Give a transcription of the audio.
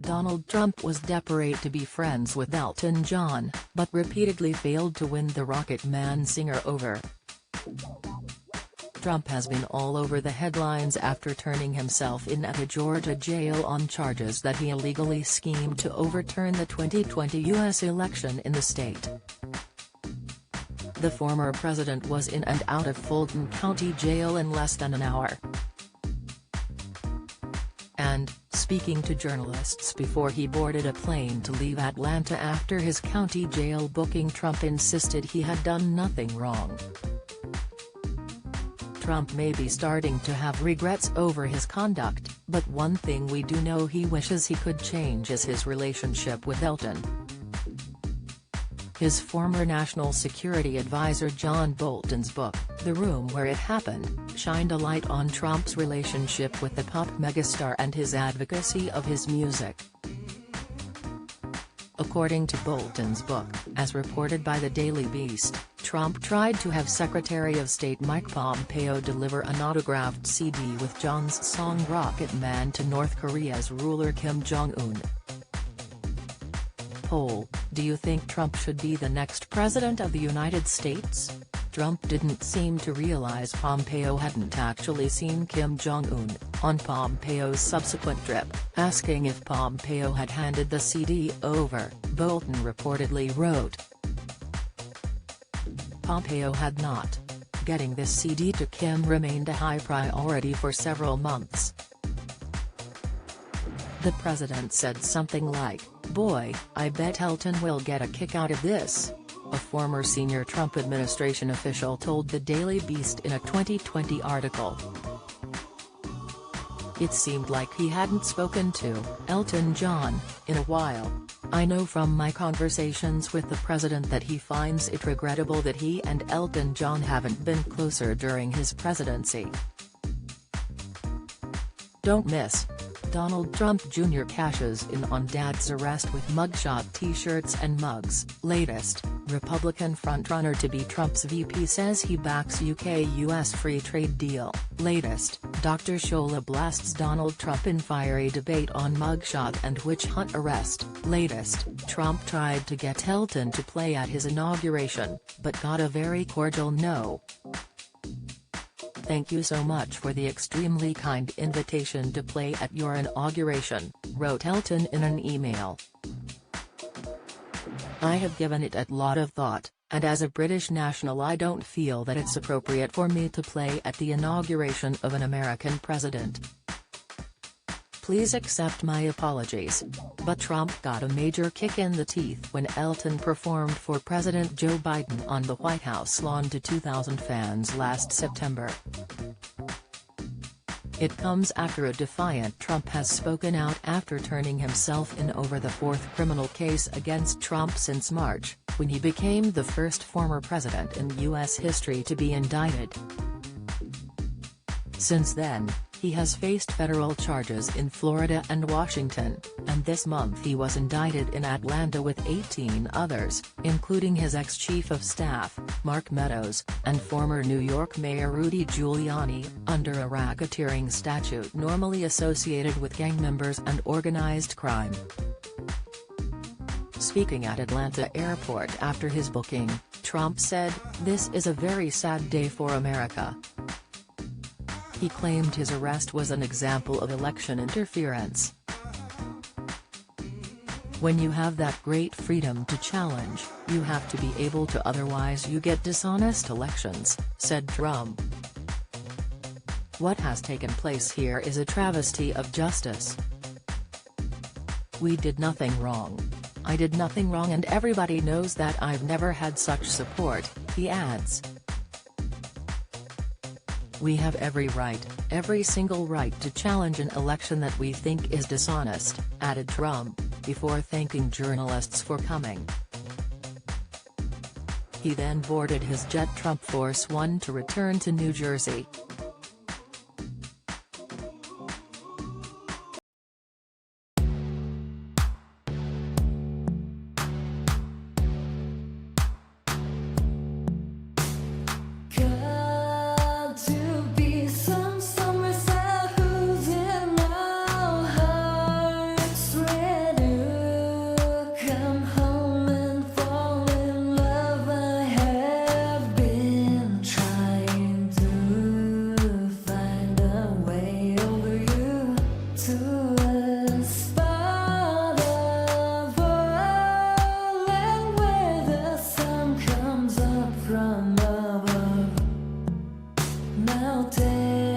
Donald Trump was desperate to be friends with Elton John, but repeatedly failed to win the Rocket Man singer over. Trump has been all over the headlines after turning himself in at a Georgia jail on charges that he illegally schemed to overturn the 2020 U.S. election in the state. The former president was in and out of Fulton County Jail in less than an hour. And, speaking to journalists before he boarded a plane to leave Atlanta after his county jail booking, Trump insisted he had done nothing wrong. Trump may be starting to have regrets over his conduct, but one thing we do know he wishes he could change is his relationship with Elton. His former national security advisor John Bolton's book, The Room Where It Happened, shined a light on Trump's relationship with the pop megastar and his advocacy of his music. According to Bolton's book, as reported by the Daily Beast, Trump tried to have Secretary of State Mike Pompeo deliver an autographed CD with John's song Rocket Man to North Korea's ruler Kim Jong-un. Poll: do you think Trump should be the next president of the United States? Trump didn't seem to realize Pompeo hadn't actually seen Kim Jong-un, on Pompeo's subsequent trip, asking if Pompeo had handed the CD over, Bolton reportedly wrote. Pompeo had not. Getting this CD to Kim remained a high priority for several months. The president said something like, "Boy, I bet Elton will get a kick out of this," a former senior Trump administration official told the Daily Beast in a 2020 article. It seemed like he hadn't spoken to Elton John in a while. "I know from my conversations with the president that he finds it regrettable that he and Elton John haven't been closer during his presidency." Don't miss: Donald Trump Jr. cashes in on dad's arrest with mugshot t-shirts and mugs. Latest, Republican frontrunner to be Trump's VP says he backs UK-US free trade deal. Latest, Dr. Shola blasts Donald Trump in fiery debate on mugshot and witch hunt arrest. Latest, Trump tried to get Elton to play at his inauguration, but got a very cordial no. "Thank you so much for the extremely kind invitation to play at your inauguration," wrote Elton in an email. "I have given it a lot of thought, and as a British national I don't feel that it's appropriate for me to play at the inauguration of an American president. Please accept my apologies." But Trump got a major kick in the teeth when Elton performed for President Joe Biden on the White House lawn to 2,000 fans last September. It comes after a defiant Trump has spoken out after turning himself in over the fourth criminal case against Trump since March, when he became the first former president in U.S. history to be indicted. Since then, he has faced federal charges in Florida and Washington, and this month he was indicted in Atlanta with 18 others, including his ex-chief of staff, Mark Meadows, and former New York Mayor Rudy Giuliani, under a racketeering statute normally associated with gang members and organized crime. Speaking at Atlanta Airport after his booking, Trump said, "This is a very sad day for America." He claimed his arrest was an example of election interference. "When you have that great freedom to challenge, you have to be able to, otherwise you get dishonest elections," said Trump. "What has taken place here is a travesty of justice. We did nothing wrong. I did nothing wrong and everybody knows that. I've never had such support," he adds. "We have every right, every single right to challenge an election that we think is dishonest," added Trump, before thanking journalists for coming. He then boarded his jet Trump Force One to return to New Jersey. Somewhere who's in our hearts. melted.